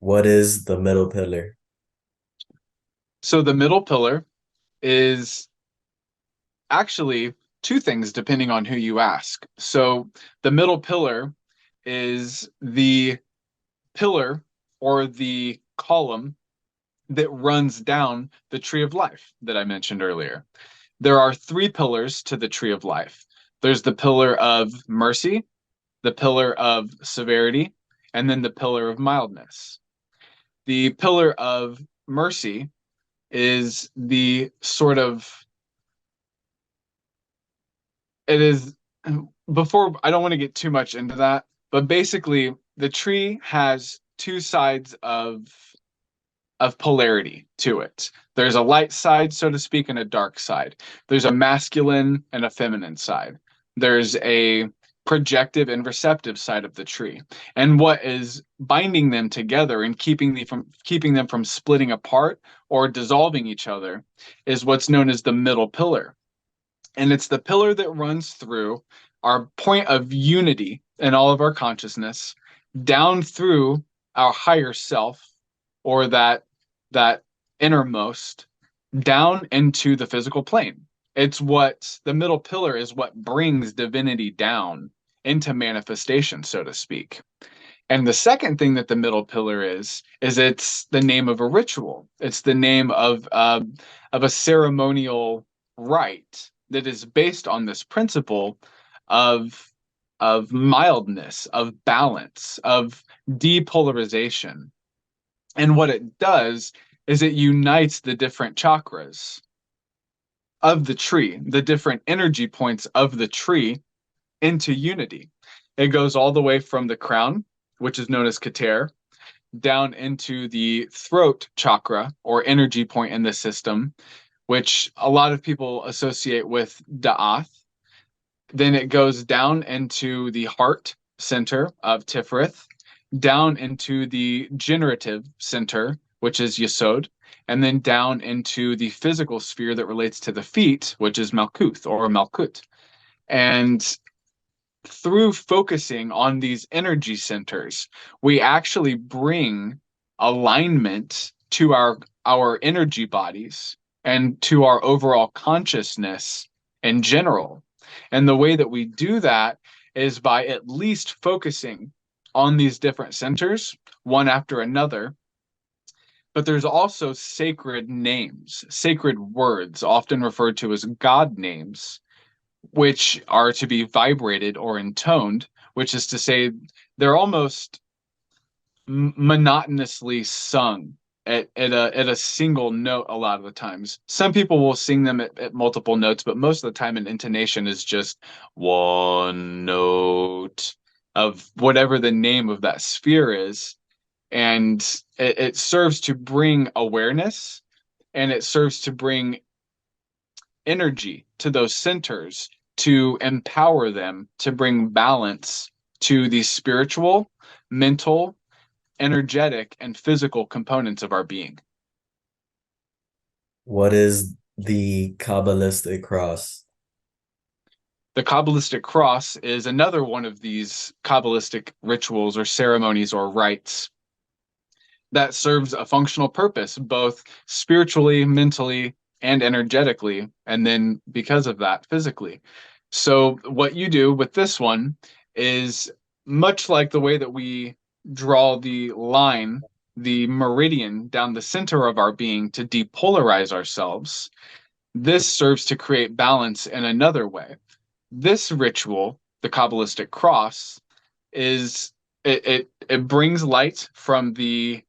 What is the middle pillar? So the middle pillar is actually two things depending on who you ask. So the middle pillar is the pillar or the column that runs down the tree of life that I mentioned earlier. There are three pillars to the tree of life. There's the pillar of mercy, the pillar of severity, and then the pillar of mildness. The pillar of mercy is the sort of it is before I don't want to get too much into that, but basically the tree has two sides of polarity to it. There's a light side, so to speak, and a dark side. There's a masculine and a feminine side. There's a projective and receptive side of the tree. And what is binding them together and keeping them from splitting apart or dissolving each other is what's known as the middle pillar. And it's the pillar that runs through our point of unity in all of our consciousness down through our higher self or that innermost down into the physical plane. It's what the middle pillar is what brings divinity down into manifestation, so to speak. And the second thing that the middle pillar is it's the name of a ritual. It's the name of a ceremonial rite that is based on this principle of of mildness, of balance, of depolarization. And what it does is it unites the different chakras of the tree, the different energy points of the tree into unity. It goes all the way from the crown, which is known as Keter, down into the throat chakra or energy point in the system, which a lot of people associate with Da'ath. Then it goes down into the heart center of Tiferet, down into the generative center, which is Yesod, and then down into the physical sphere that relates to the feet, which is Malkuth or Malkut. And through focusing on these energy centers, we actually bring alignment to our energy bodies and to our overall consciousness in general. And the way that we do that is by at least focusing on these different centers, one after another. But there's also sacred names, sacred words, often referred to as God names, which are to be vibrated or intoned, which is to say they're almost monotonously sung at a single note a lot of the times. Some people will sing them at multiple notes, but most of the time an intonation is just one note of whatever the name of that sphere is. And it serves to bring awareness and it serves to bring energy to those centers to empower them to bring balance to the spiritual, mental, energetic, and physical components of our being. What is the Kabbalistic cross? The Kabbalistic cross is another one of these Kabbalistic rituals or ceremonies or rites that serves a functional purpose, both spiritually, mentally, and energetically, and then because of that, physically. So, what you do with this one is much like the way that we draw the line, the meridian down the center of our being to depolarize ourselves. This serves to create balance in another way. This ritual, the Kabbalistic cross, is it brings light from the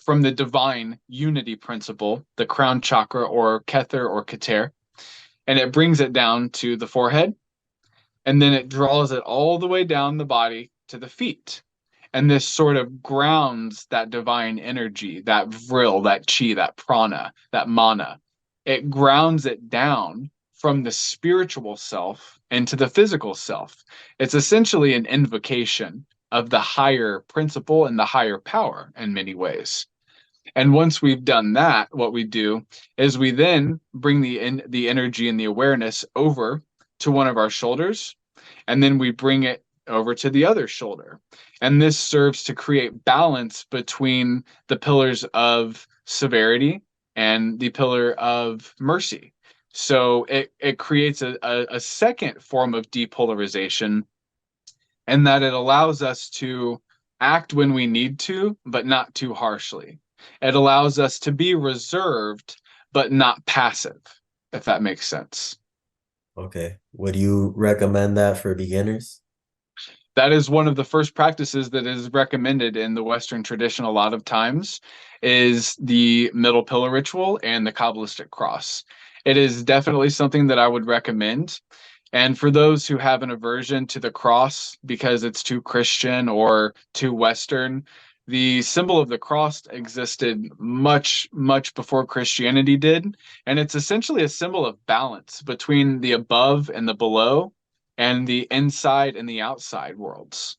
divine unity principle, the crown chakra or Kether or Keter, and it brings it down to the forehead, and then it draws it all the way down the body to the feet. And this sort of grounds that divine energy, that vril, that chi, that prana, that mana. It grounds it down from the spiritual self into the physical self. It's essentially an invocation of the higher principle and the higher power in many ways. And once we've done that, what we do is we then bring the energy and the awareness over to one of our shoulders, and then we bring it over to the other shoulder. And this serves to create balance between the pillars of severity and the pillar of mercy. So it creates a second form of depolarization, and that it allows us to act when we need to, but not too harshly. It allows us to be reserved, but not passive, if that makes sense. Okay. Would you recommend that for beginners? That is one of the first practices that is recommended in the Western tradition a lot of times is the middle pillar ritual and the Kabbalistic cross. It is definitely something that I would recommend. And for those who have an aversion to the cross because it's too Christian or too Western, the symbol of the cross existed much, much before Christianity did. And it's essentially a symbol of balance between the above and the below and the inside and the outside worlds.